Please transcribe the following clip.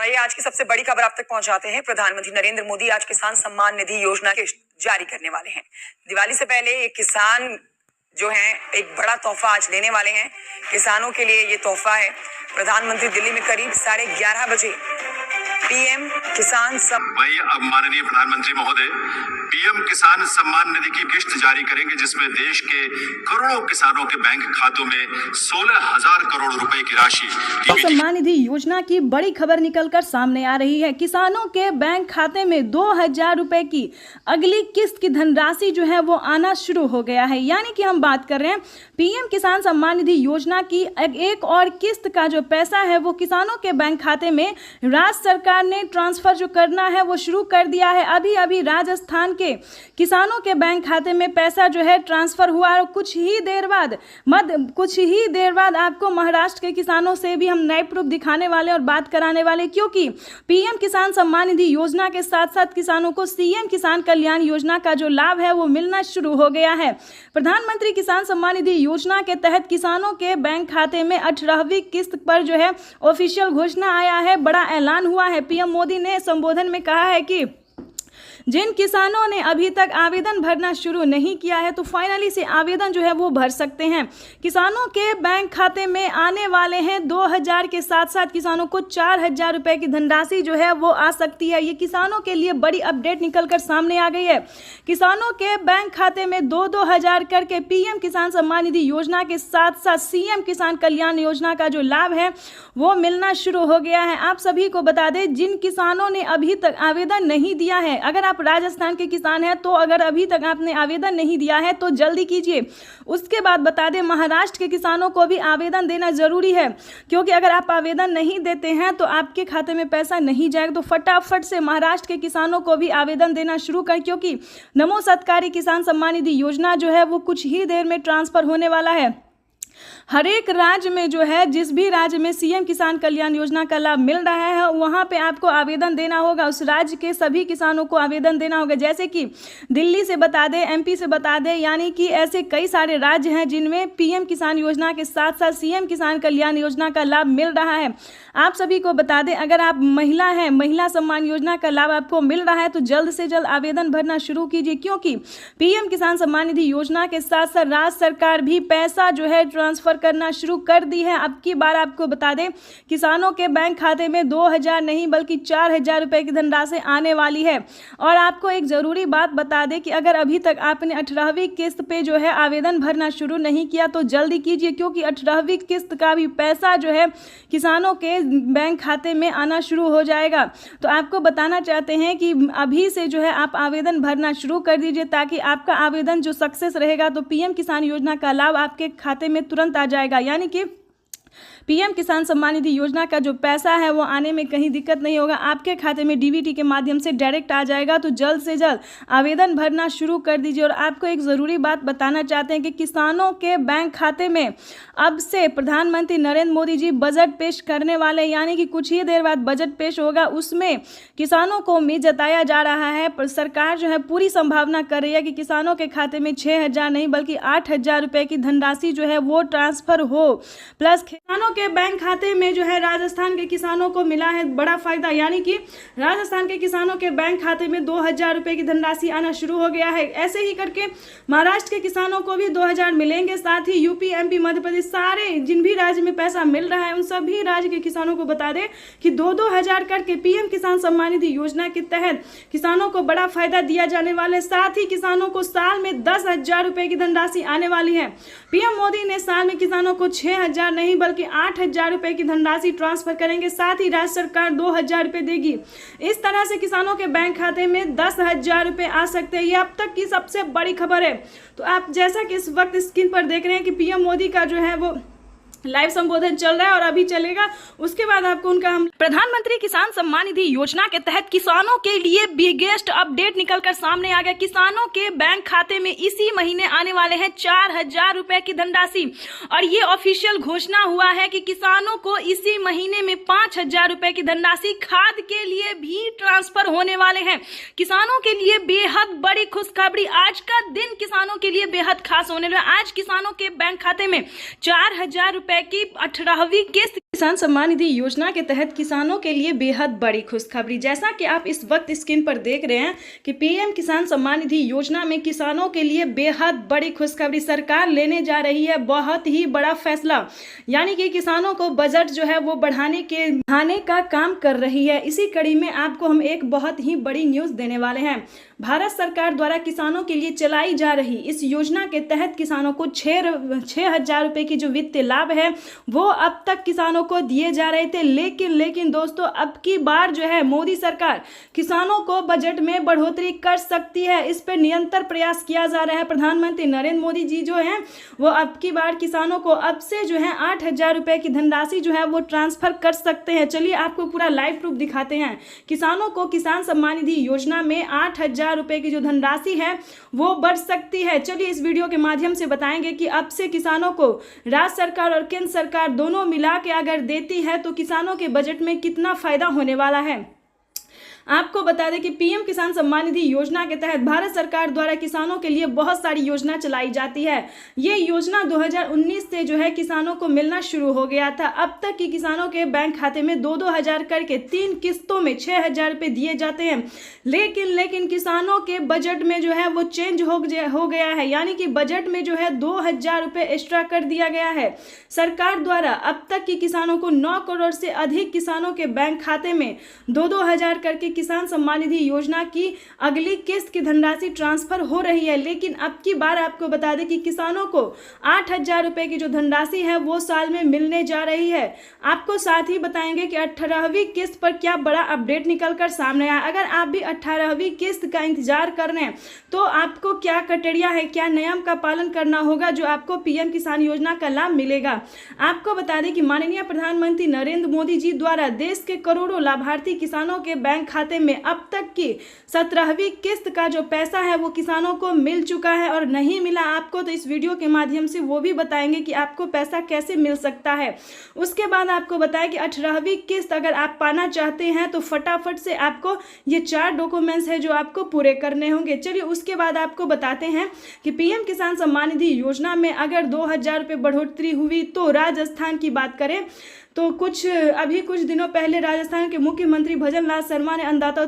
ये आज की सबसे बड़ी खबर आप तक पहुंचाते हैं। प्रधानमंत्री नरेंद्र मोदी आज किसान सम्मान निधि योजना के जारी करने वाले हैं। दिवाली से पहले एक किसान जो है एक बड़ा तोहफा आज लेने वाले हैं। किसानों के लिए ये तोहफा है। प्रधानमंत्री दिल्ली में करीब 11:30 बजे पीएम किसान वही अब माननीय प्रधानमंत्री महोदय पीएम किसान सम्मान निधि की किश्त जारी करेंगे, जिसमें देश के करोड़ों किसानों के बैंक खातों में 16,000 करोड़ रुपए की राशि। सम्मान निधि योजना की बड़ी खबर निकलकर सामने आ रही है। किसानों के बैंक खाते में 2,000 रुपए की अगली किस्त की धनराशि जो है वो आना शुरू हो गया है। यानी कि हम बात कर रहे हैं पीएम किसान सम्मान निधि योजना की एक और किस्त का जो पैसा है वो किसानों के बैंक खाते में राज्य सरकार ने ट्रांसफर जो करना है वो शुरू कर दिया है। अभी अभी राजस्थान के किसानों के बैंक खाते में पैसा जो है ट्रांसफर हुआ और कुछ ही देर बाद आपको महाराष्ट्र के किसानों से भी हम नए प्रूफ दिखाने वाले और बात कराने वाले, क्योंकि पीएम किसान सम्मान निधि योजना के साथ साथ किसानों को सीएम किसान कल्याण योजना का जो लाभ है वो मिलना शुरू हो गया है। प्रधानमंत्री किसान सम्मान निधि योजना के तहत किसानों के बैंक खाते में 18वीं किस्त पर जो है ऑफिशियल घोषणा आया है, बड़ा ऐलान हुआ है। पीएम मोदी ने संबोधन में कहा है कि जिन किसानों ने अभी तक आवेदन भरना शुरू नहीं किया है तो फाइनली से आवेदन जो है वो भर सकते हैं। किसानों के बैंक खाते में आने वाले हैं 2,000 के साथ साथ किसानों को 4,000 रुपए की धनराशि जो है वो आ सकती है। ये किसानों के लिए बड़ी अपडेट निकलकर सामने आ गई है। किसानों के बैंक खाते में 2,000 करके पीएम किसान सम्मान निधि योजना के साथ साथ सीएम किसान कल्याण योजना का जो लाभ है वो मिलना शुरू हो गया है। आप सभी को बता दें, जिन किसानों ने अभी तक आवेदन नहीं दिया है, अगर आप राजस्थान के किसान हैं तो अगर अभी तक आपने आवेदन नहीं दिया है तो जल्दी कीजिए। उसके बाद बता दें, महाराष्ट्र के किसानों को भी आवेदन देना जरूरी है, क्योंकि अगर आप आवेदन नहीं देते हैं तो आपके खाते में पैसा नहीं जाएगा। तो फटाफट से महाराष्ट्र के किसानों को भी आवेदन देना शुरू कर, क्योंकि नमो सत्कारी किसान सम्मान निधि योजना जो है वो कुछ ही देर में ट्रांसफर होने वाला है। हर एक राज्य में जो है, जिस भी राज्य में सीएम किसान कल्याण योजना का लाभ मिल रहा है वहाँ पे आपको आवेदन देना होगा। उस राज्य के सभी किसानों को आवेदन देना होगा। जैसे कि दिल्ली से बता दें, एमपी से बता दें, यानी कि ऐसे कई सारे राज्य हैं जिनमें पीएम किसान योजना के साथ साथ सीएम किसान कल्याण योजना का लाभ मिल रहा है। आप सभी को बता दें, अगर आप महिला हैं, महिला सम्मान योजना का लाभ आपको मिल रहा है तो जल्द से जल्द आवेदन भरना शुरू कीजिए, क्योंकि पीएम किसान सम्मान निधि योजना के साथ साथ राज्य सरकार भी पैसा जो है ट्रांसफर करना शुरू कर दी है। अब की बार आपको बता दें, किसानों के बैंक खाते में 2,000 नहीं बल्कि 4,000 रुपए की धनराशि आने वाली है। और आपको एक जरूरी बात बता दें कि अगर अभी तक आपने 18वीं किस्त पे जो है आवेदन भरना शुरू नहीं किया तो जल्दी कीजिए, क्योंकि 18वीं किस्त का भी पैसा जो है किसानों के बैंक खाते में आना शुरू हो जाएगा। तो आपको बताना चाहते हैं कि अभी से जो है आप आवेदन भरना शुरू कर दीजिए, ताकि आपका आवेदन जो सक्सेस रहेगा तो पीएम किसान योजना का लाभ आपके खाते में तुरंत आ जाएगा। यानी कि पीएम किसान सम्मान निधि योजना का जो पैसा है वो आने में कहीं दिक्कत नहीं होगा, आपके खाते में डीबीटी के माध्यम से डायरेक्ट आ जाएगा। तो जल्द से जल्द आवेदन भरना शुरू कर दीजिए। और आपको एक ज़रूरी बात बताना चाहते हैं कि किसानों के बैंक खाते में अब से प्रधानमंत्री नरेंद्र मोदी जी बजट पेश करने वाले, यानी कि कुछ ही देर बाद बजट पेश होगा। उसमें किसानों को उम्मीद जताया जा रहा है, पर सरकार जो है पूरी संभावना कर रही है कि किसानों के खाते में 6,000 नहीं बल्कि 8,000 रुपये की धनराशि जो है वो ट्रांसफर हो। प्लस किसानों के बैंक खाते में जो है राजस्थान के किसानों को मिला है बड़ा फायदा, यानी कि राजस्थान के किसानों के बैंक खाते में 2,000 रुपए की धनराशि आना शुरू हो गया है। ऐसे ही करके महाराष्ट्र के किसानों को भी 2,000 मिलेंगे। साथ ही यूपी, एमपी, मध्य प्रदेश, सारे जिन भी राज्य में पैसा मिल रहा है उन सभी राज्य के किसानों को बता दें कि 2,000 करके पीएम किसान सम्मान निधि योजना के तहत किसानों को बड़ा फायदा दिया जाने वाला है। साथ ही किसानों को साल में 10,000 रुपए की धनराशि आने वाली है। पीएम मोदी ने साल में किसानों को 6,000 नहीं बल्कि 8,000 रुपए की धनराशि ट्रांसफर करेंगे। साथ ही राज्य सरकार 2,000 रुपए देगी। इस तरह से किसानों के बैंक खाते में 10,000 रुपए आ सकते हैं। ये अब तक की सबसे बड़ी खबर है। तो आप जैसा कि इस वक्त स्क्रीन पर देख रहे हैं कि पीएम मोदी का जो है वो लाइव संबोधन चल रहा है और अभी चलेगा, उसके बाद आपको उनका हम प्रधानमंत्री किसान सम्मान निधि योजना के तहत किसानों के लिए बिगेस्ट अपडेट निकलकर सामने आ गया। किसानों के बैंक खाते में इसी महीने आने वाले हैं 4,000 रुपए की धनराशि। और ये ऑफिशियल घोषणा हुआ है कि किसानों को इसी महीने में 5,000 रुपए की धनराशि खाद के लिए भी ट्रांसफर होने वाले हैं। किसानों के लिए बेहद बड़ी खुशखबरी। आज का दिन किसानों के लिए बेहद खास होने वाला है। आज किसानों के बैंक खाते में 4,000 रुपए की 18वीं किस्त किसान सम्मान निधि योजना के तहत किसानों के लिए बेहद बड़ी खुशखबरी। जैसा कि आप इस वक्त स्क्रीन पर देख रहे हैं कि पीएम किसान सम्मान निधि योजना में किसानों के लिए बेहद बड़ी खुशखबरी सरकार लेने जा रही है। बहुत ही बड़ा फैसला, यानी कि किसानों को बजट जो है वो बढ़ाने का काम कर रही है। इसी कड़ी में आपको हम एक बहुत ही बड़ी न्यूज़ देने वाले हैं। भारत सरकार द्वारा किसानों के लिए चलाई जा रही इस योजना के तहत किसानों को 6,000 रुपए की जो वित्तीय लाभ है वो अब तक किसानों को दिए जा रहे थे। लेकिन दोस्तों, अब की बार जो है मोदी सरकार किसानों को बजट में बढ़ोतरी कर सकती है। इस पर निरंतर प्रयास किया जा रहा है। प्रधानमंत्री नरेंद्र मोदी जी जो हैं वो अब की बार किसानों को अब से जो है 8,000 रुपए की धनराशि जो है वो ट्रांसफर कर सकते हैं। चलिए आपको पूरा लाइव प्रूफ दिखाते हैं। किसानों को किसान सम्मान निधि योजना में 8,000 रुपए की जो धनराशि है वो बढ़ सकती है। चलिए इस वीडियो के माध्यम से बताएंगे कि अब से किसानों को राज्य सरकार और केंद्र सरकार दोनों मिला के अगर देती है तो किसानों के बजट में कितना फायदा होने वाला है। आपको बता दें कि पीएम किसान सम्मान निधि योजना के तहत भारत सरकार द्वारा किसानों के लिए बहुत सारी योजना चलाई जाती है। ये योजना 2019 से जो है किसानों को मिलना शुरू हो गया था। अब तक की किसानों के बैंक खाते में 2-2 हजार करके 3 किस्तों में 6,000 रुपए दिए जाते हैं। लेकिन किसानों के बजट में जो है वो चेंज हो गया है, यानी कि बजट में जो है 2,000 रुपए एक्स्ट्रा कर दिया गया है। सरकार द्वारा अब तक की किसानों को 9 करोड़ से अधिक किसानों के बैंक खाते में 2-2 हजार करके किसान सम्मान निधि योजना की अगली किस्त की धनराशि ट्रांसफर हो रही है। लेकिन अब की बार आपको बता दें कि किसानों को 8,000 रुपए की जो धनराशि है वो साल में मिलने जा रही है। आपको साथ ही बताएंगे कि 18वीं किस्त पर क्या बड़ा अपडेट निकलकर सामने आया। अगर आप भी 18वीं किस्त का इंतजार कर रहे हैं तो आपको क्या कटड़िया है, क्या नियम का पालन करना होगा जो आपको पीएम किसान योजना का लाभ मिलेगा। आपको बता दें कि माननीय प्रधानमंत्री नरेंद्र मोदी जी द्वारा देश के करोड़ों लाभार्थी किसानों के बैंक खाते में अब तक की 17वीं किस्त का जो पैसा है वो किसानों को मिल चुका है, और नहीं मिला आपको तो इस वीडियो के माध्यम से वो भी बताएंगे कि आपको पैसा कैसे मिल सकता है। उसके बाद आपको बताएं कि 18वीं किस्त अगर आप पाना चाहते हैं तो फटाफट से आपको ये 4 डॉक्यूमेंट्स है जो आपको पूरे करने होंगे। चलिए उसके बाद आपको बताते हैं कि पीएम किसान सम्मान निधि योजना में अगर 2,000 रुपये बढ़ोतरी हुई तो राजस्थान की बात करें तो कुछ दिनों पहले राजस्थान के मुख्यमंत्री भजन लाल शर्मा ने अन्नदाता